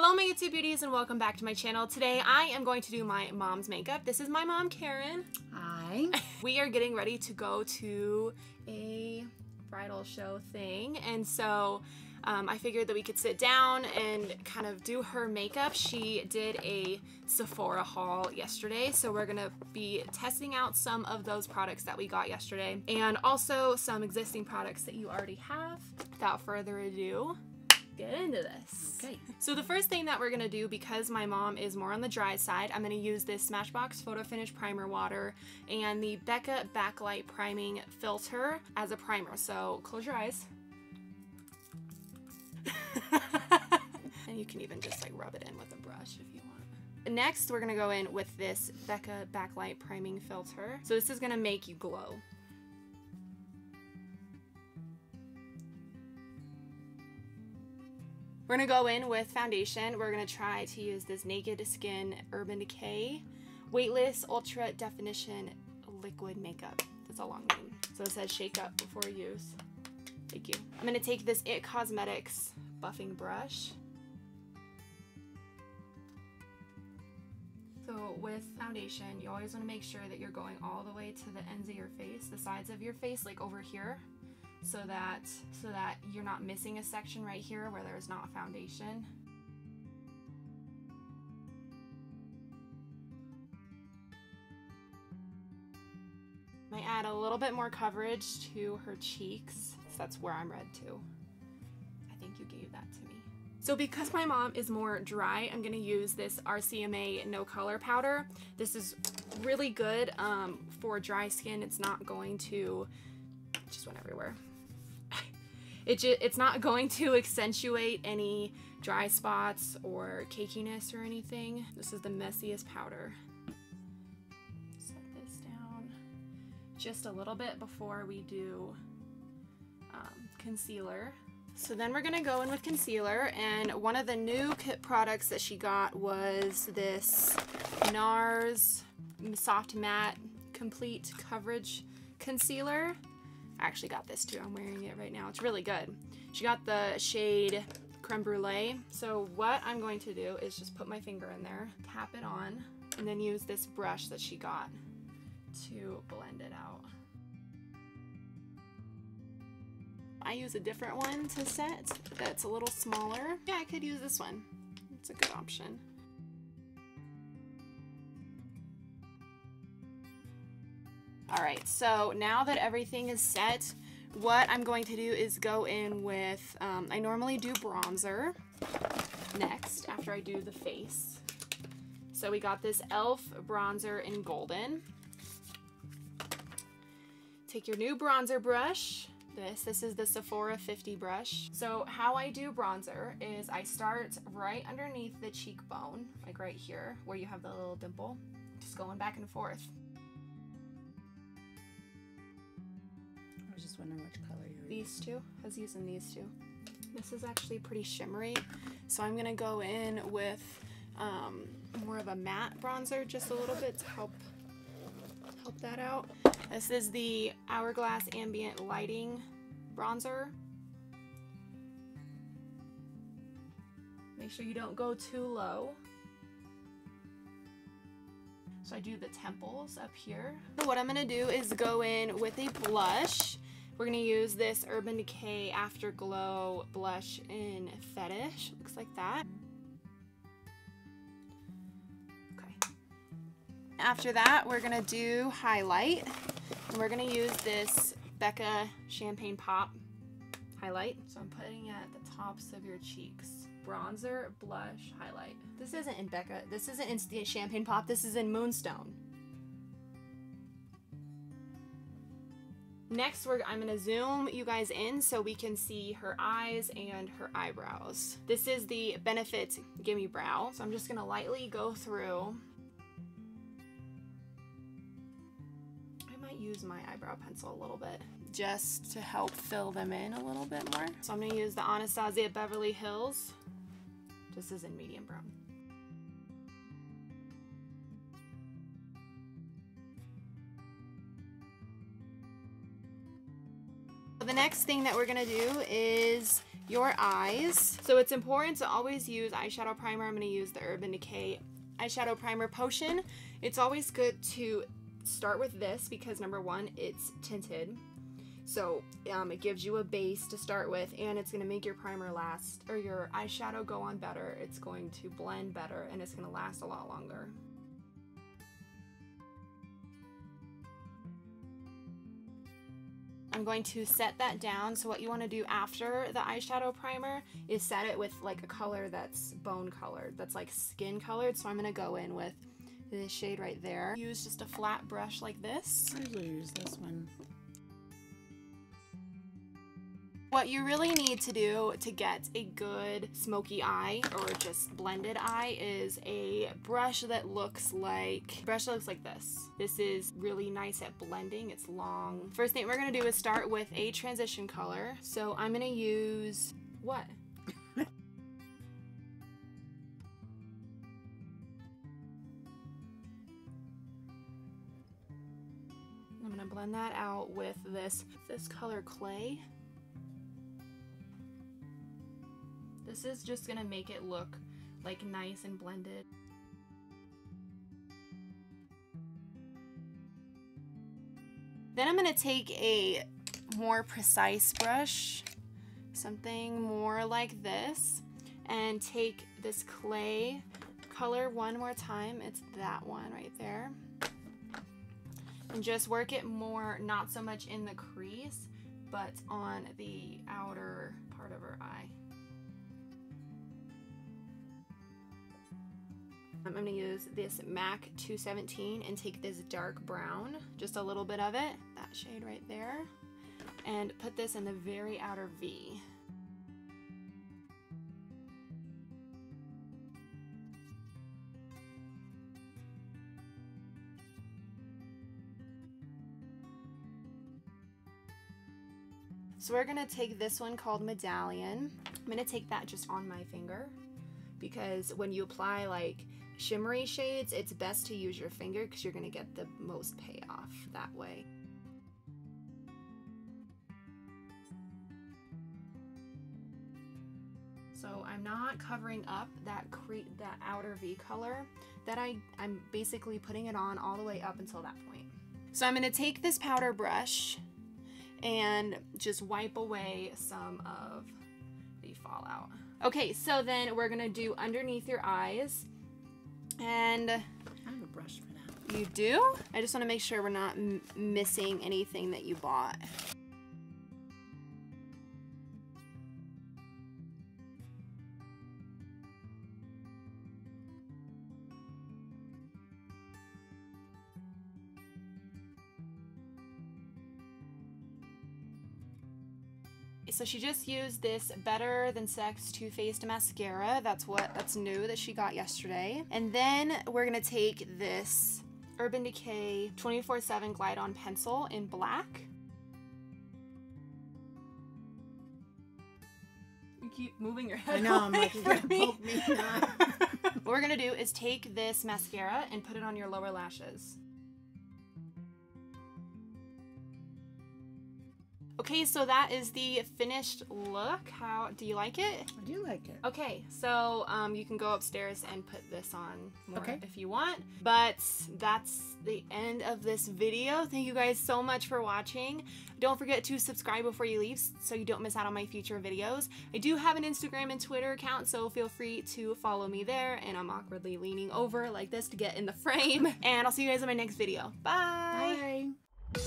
Hello my YouTube beauties and welcome back to my channel. Today I am going to do my mom's makeup. This is my mom, Karen. Hi. We are getting ready to go to a bridal show thing, and so I figured that we could sit down and kind of do her makeup. She did a Sephora haul yesterday, so we're gonna be testing out some of those products that we got yesterday and also some existing products that you already have. Without further ado, get into this. Okay. So the first thing that we're gonna do, because my mom is more on the dry side, I'm gonna use this Smashbox Photo Finish Primer Water and the Becca Backlight Priming Filter as a primer. So close your eyes. And you can even just like rub it in with a brush if you want. Next, we're gonna go in with this Becca Backlight Priming Filter. So this is gonna make you glow. We're gonna go in with foundation. We're gonna try to use this Naked Skin Urban Decay Weightless Ultra Definition Liquid Makeup. That's a long name. So it says shake up before use. Thank you. I'm gonna take this IT Cosmetics buffing brush. So with foundation, you always wanna make sure that you're going all the way to the ends of your face, the sides of your face, like over here. So that you're not missing a section right here where there's not foundation. I add a little bit more coverage to her cheeks, so that's where I'm red too. I think you gave that to me. So because my mom is more dry, I'm gonna use this RCMA No Color Powder. This is really good for dry skin. It's not going to, it just went everywhere. It's not going to accentuate any dry spots or cakiness or anything. This is the messiest powder. Set this down just a little bit before we do concealer. So then we're gonna go in with concealer, and one of the new kit products that she got was this NARS Soft Matte Complete Coverage Concealer. I actually got this too. I'm wearing it right now. It's really good. She got the shade Creme Brulee. So what I'm going to do is just put my finger in there, tap it on, and then use this brush that she got to blend it out. I use a different one to set that's a little smaller. Yeah, I could use this one. It's a good option. Alright, so now that everything is set, what I'm going to do is go in with, I normally do bronzer next after I do the face. So we got this e.l.f. bronzer in golden. Take your new bronzer brush. This is the Sephora 50 brush. So how I do bronzer is I start right underneath the cheekbone, like right here, where you have the little dimple, just going back and forth. I was just wondering which color you were These two. I was using these two. This is actually pretty shimmery, so I'm gonna go in with more of a matte bronzer, just a little bit to help that out. This is the Hourglass Ambient Lighting bronzer. Make sure you don't go too low. So I do the temples up here. So what I'm gonna do is go in with a blush. We're gonna use this Urban Decay Afterglow blush in Fetish. Looks like that. Okay. After that, we're gonna do highlight. And we're gonna use this Becca Champagne Pop highlight. So I'm putting it at the tops of your cheeks. Bronzer, blush, highlight. This isn't in Becca. This isn't in Champagne Pop. This is in Moonstone. Next, I'm gonna zoom you guys in so we can see her eyes and her eyebrows. This is the Benefit Gimme Brow. So I'm just gonna lightly go through. I might use my eyebrow pencil a little bit just to help fill them in a little bit more. So I'm gonna use the Anastasia Beverly Hills. This is in medium brown. The next thing that we're gonna do is your eyes. So it's important to always use eyeshadow primer. I'm going to use the Urban Decay eyeshadow primer potion. It's always good to start with this because number one, it's tinted. So it gives you a base to start with, and it's going to make your primer last, or your eyeshadow go on better. It's going to blend better, and it's going to last a lot longer. I'm going to set that down. So what you want to do after the eyeshadow primer is set it with like a color that's bone colored, that's like skin colored. So I'm going to go in with this shade right there. Use just a flat brush like this. I usually use this one. What you really need to do to get a good smoky eye or just blended eye is a brush that looks like this. This is really nice at blending. It's long. First thing we're gonna do is start with a transition color. So I'm gonna use what? I'm gonna blend that out with this color Clay. This is just gonna make it look like nice and blended. Then I'm gonna take a more precise brush, something more like this, and take this Clay color one more time. It's that one right there. And just work it more, not so much in the crease, but on the outer part of her eye. I'm going to use this MAC 217 and take this dark brown, just a little bit of it, that shade right there, and put this in the very outer V. So we're going to take this one called Medallion. I'm going to take that just on my finger because when you apply like shimmery shades, it's best to use your finger because you're going to get the most payoff that way. So I'm not covering up that outer V color. I'm basically putting it on all the way up until that point. So I'm going to take this powder brush and just wipe away some of the fallout. Okay, so then we're going to do underneath your eyes. And I have a brush for that. You do? I just want to make sure we're not missing anything that you bought. So she just used this Better Than Sex Too Faced mascara. That's new that she got yesterday. And then we're gonna take this Urban Decay 24/7 Glide On Pencil in black. You keep moving your head. I know, I'm away like, you're gonna from me. poke me. Not. What we're gonna do is take this mascara and put it on your lower lashes. Okay, so that is the finished look. How do you like it? I do like it. Okay, so you can go upstairs and put this on more Okay. if you want. But that's the end of this video. Thank you guys so much for watching. Don't forget to subscribe before you leave so you don't miss out on my future videos. I do have an Instagram and Twitter account, so feel free to follow me there. And I'm awkwardly leaning over like this to get in the frame. And I'll see you guys in my next video. Bye! Bye.